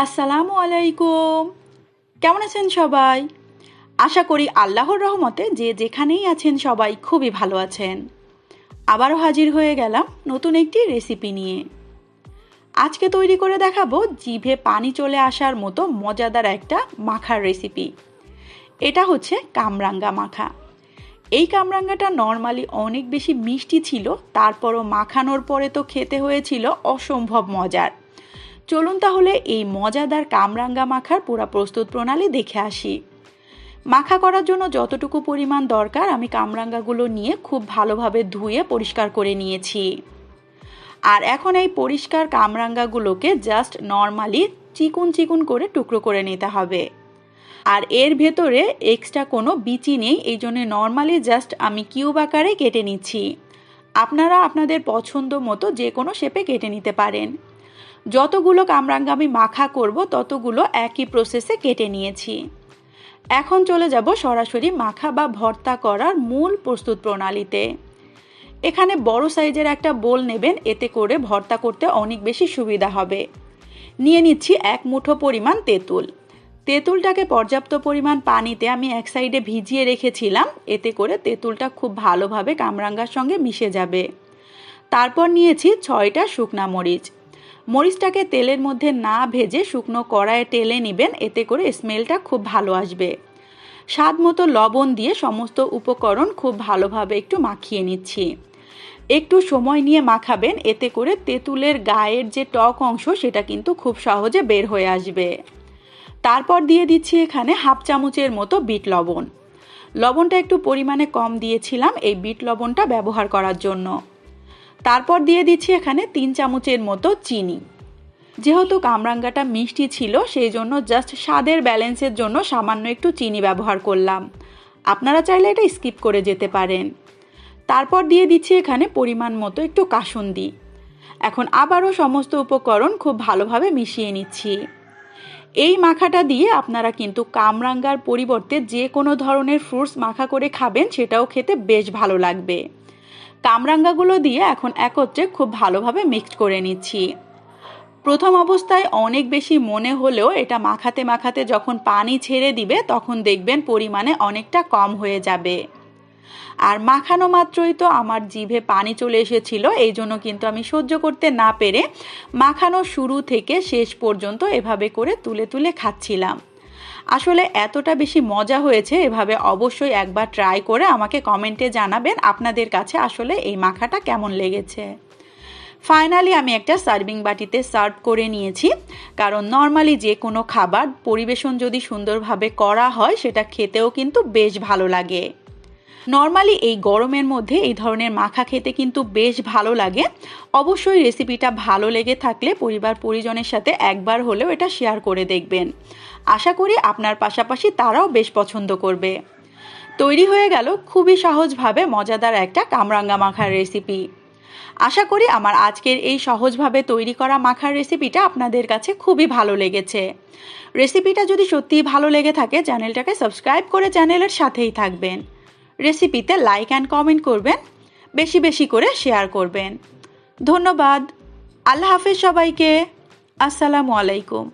আসসালামু আলাইকুম। কেমন আছেন সবাই? আশা করি আল্লাহর রহমতে যে যেখানেই আছেন সবাই খুবই ভালো আছেন। আবারও হাজির হয়ে গেলাম নতুন একটি রেসিপি নিয়ে। আজকে তৈরি করে দেখাবো জিভে পানি চলে আসার মতো মজাদার একটা মাখার রেসিপি। এটা হচ্ছে কামরাঙ্গা মাখা। এই কামরাঙ্গাটা নর্মালি অনেক বেশি মিষ্টি ছিল, তারপরও মাখানোর পরে তো খেতে হয়েছিল অসম্ভব মজার। চলুন তাহলে এই মজাদার কামরাঙ্গা মাখার পুরো প্রস্তুত প্রণালী দেখে আসি। মাখা করার জন্য যতটুকু পরিমাণ দরকার আমি কামরাঙ্গাগুলো নিয়ে খুব ভালোভাবে ধুয়ে পরিষ্কার করে নিয়েছি। আর এখন এই পরিষ্কার কামরাঙ্গাগুলোকে জাস্ট নর্মালি চিকুন চিকুন করে টুকরো করে নিতে হবে। আর এর ভেতরে এক্সট্রা কোনো বিচি নেই, এই জন্য নর্মালি জাস্ট আমি কিউব আকারে কেটে নিচ্ছি। আপনারা আপনাদের পছন্দ মতো যে কোনো শেপে কেটে নিতে পারেন। যতগুলো কামরাঙ্গা আমি মাখা করব ততগুলো একই প্রসেসে কেটে নিয়েছি। এখন চলে যাব সরাসরি মাখা বা ভর্তা করার মূল প্রস্তুত প্রণালীতে। এখানে বড় সাইজের একটা বোল নেবেন, এতে করে ভর্তা করতে অনেক বেশি সুবিধা হবে। নিয়ে নিচ্ছি এক মুঠো পরিমাণ তেঁতুল। তেঁতুলটাকে পর্যাপ্ত পরিমাণ পানিতে আমি এক সাইডে ভিজিয়ে রেখেছিলাম, এতে করে তেঁতুলটা খুব ভালোভাবে কামরাঙ্গার সঙ্গে মিশে যাবে। তারপর নিয়েছি 6টা শুকনা মরিচ। মরিচটাকে তেলের মধ্যে না ভেজে শুকনো কড়াইয়ে টেলে নেবেন, এতে করে স্মেলটা খুব ভালো আসবে। স্বাদ মতো লবণ দিয়ে সমস্ত উপকরণ খুব ভালোভাবে একটু মাখিয়ে নিচ্ছি। একটু সময় নিয়ে মাখাবেন, এতে করে তেঁতুলের গায়ের যে টক অংশ সেটা কিন্তু খুব সহজে বের হয়ে আসবে। তারপর দিয়ে দিচ্ছি এখানে হাফ চামচের মতো বিট লবণ। লবণটা একটু পরিমাণে কম দিয়েছিলাম এই বিট লবণটা ব্যবহার করার জন্য। তারপর দিয়ে দিচ্ছি এখানে 3 চামচের মতো চিনি। যেহেতু কামরাঙ্গাটা মিষ্টি ছিল সেই জন্য জাস্ট স্বাদের ব্যালেন্সের জন্য সামান্য একটু চিনি ব্যবহার করলাম। আপনারা চাইলে এটা স্কিপ করে যেতে পারেন। তারপর দিয়ে দিচ্ছি এখানে পরিমাণ মতো একটু কাসুন্দি। এখন আবারও সমস্ত উপকরণ খুব ভালোভাবে মিশিয়ে নিচ্ছি। এই মাখাটা দিয়ে আপনারা কিন্তু কামরাঙ্গার পরিবর্তে যে কোনো ধরনের ফ্রুটস মাখা করে খাবেন, সেটাও খেতে বেশ ভালো লাগবে। কামরাঙ্গাগুলো দিয়ে এখন একত্রে খুব ভালোভাবে মিক্সড করে নিচ্ছি। প্রথম অবস্থায় অনেক বেশি মনে হলেও এটা মাখাতে মাখাতে যখন পানি ছেড়ে দিবে তখন দেখবেন পরিমাণে অনেকটা কম হয়ে যাবে। আর মাখানো মাত্রই তো আমার জিভে পানি চলে এসেছিল, এই জন্য কিন্তু আমি সহ্য করতে না পেরে মাখানো শুরু থেকে শেষ পর্যন্ত এভাবে করে তুলে তুলে খাচ্ছিলাম। আসলে এতটা বেশি মজা হয়েছে, এভাবে অবশ্যই একবার ট্রাই করে আমাকে কমেন্টে জানাবেন আপনাদের কাছে আসলে এই মাখাটা কেমন লেগেছে। ফাইনালি আমি একটা সার্ভিং বাটিতে সার্ভ করে নিয়েছি, কারণ নর্মালি যে কোনো খাবার পরিবেশন যদি সুন্দরভাবে করা হয় সেটা খেতেও কিন্তু বেশ ভালো লাগে। নর্মালি এই গরমের মধ্যে এই ধরনের মাখা খেতে কিন্তু বেশ ভালো লাগে। অবশ্যই রেসিপিটা ভালো লেগে থাকলে পরিবার পরিজনের সাথে একবার হলেও এটা শেয়ার করে দেখবেন। আশা করি আপনার পাশাপাশি তারাও বেশ পছন্দ করবে। তৈরি হয়ে গেল খুবই সহজভাবে মজাদার একটা কামরাঙ্গা মাখার রেসিপি। আশা করি আমার আজকের এই সহজভাবে তৈরি করা মাখার রেসিপিটা আপনাদের কাছে খুবই ভালো লেগেছে। রেসিপিটা যদি সত্যিই ভালো লেগে থাকে চ্যানেলটাকে সাবস্ক্রাইব করে চ্যানেলের সাথেই থাকবেন। রেসিপিতে লাইক অ্যান্ড কমেন্ট করবেন, বেশি বেশি করে শেয়ার করবেন। ধন্যবাদ। আল্লাহ হাফেজ সবাইকে। আসসালামু আলাইকুম।